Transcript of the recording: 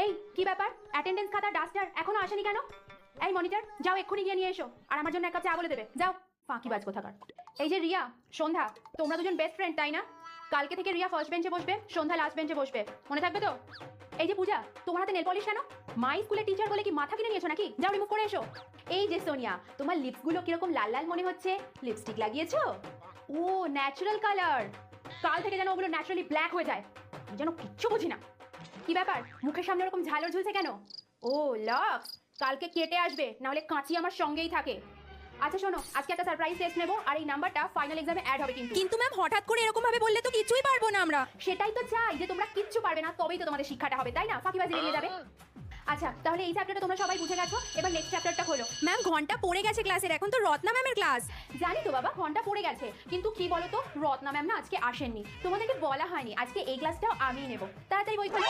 এই কি ব্যাপার, অ্যাটেন্ডেন্স খাতা ডাস্টার এখনো আসেনি কেন? এই মনিটর, যাও এক্ষুনি গিয়ে নিয়ে এসো, আর আমার জন্য এক কাপ চা বলে দেবে, যাও। ফাঁকিবাজ কোথাকার। এই যে রিয়া, সন্ধ্যা, তোমরা দুজন বেস্ট ফ্রেন্ড তাই না? কালকে থেকে রিয়া ফার্স্ট বেঞ্চে বসবে, সন্ধ্যা লাস্ট বেঞ্চে বসবে, মনে থাকবে তো? এই যে পূজা, তোমার হাতে নেল পলিশ কেন? মাই স্কুলের টিচার বলে কি মাথা কিনে নিয়েছো নাকি? যাও রিমুভ করে এসো। এই যে সোনিয়া, তোমার লিপসগুলো কিরকম লাল লাল মনে হচ্ছে, লিপস্টিক লাগিয়েছো? ও ন্যাচারাল কালার, কাল থেকে যেন ওগুলো ন্যাচারালি ব্ল্যাক হয়ে যায়। আমি যেন কিচ্ছু বুঝি না। কি ব্যাপার, মুখের সামনে ওরকম ঝালর ঝুলছে কেন? ও লক্স, কালকে কেটে আসবে, নাহলে কাঁচি আমার সঙ্গেই থাকে। আচ্ছা শোনো, আজকে একটা সারপ্রাইজ টেস্ট নেবো, আর এই নাম্বারটা ফাইনাল এক্সামে অ্যাড হবে কিন্তু। কিন্তু ম্যাম হঠাৎ করে এরকম ভাবে বললে তো কিছুই পারবো না আমরা। সেটাই তো চাই, যে তোমরা কিচ্ছু পারবে না, তবেই তো তোমাদের শিক্ষাটা হবে, তাই না? ফাঁকিবাজি এড়িয়ে যাবে। আচ্ছা তাহলে এই চ্যাপ্টারটা তোমরা সবাই বুঝে গেছো, এবার নেক্সট চ্যাপ্টারটা খোলো। ম্যাম ঘন্টা পড়ে গেছে ক্লাসের, এখন তো রত্না ম্যামের ক্লাস। জানি তো বাবা, ঘন্টা পড়ে গেছে, কিন্তু কি বলো তো, রত্না ম্যাম না আজকে আসেননি, তোমাদেরকে বলা হয়নি, আজকে এই ক্লাসটাও আমিই নেবো। তাড়াতাড়ি বই খোলো।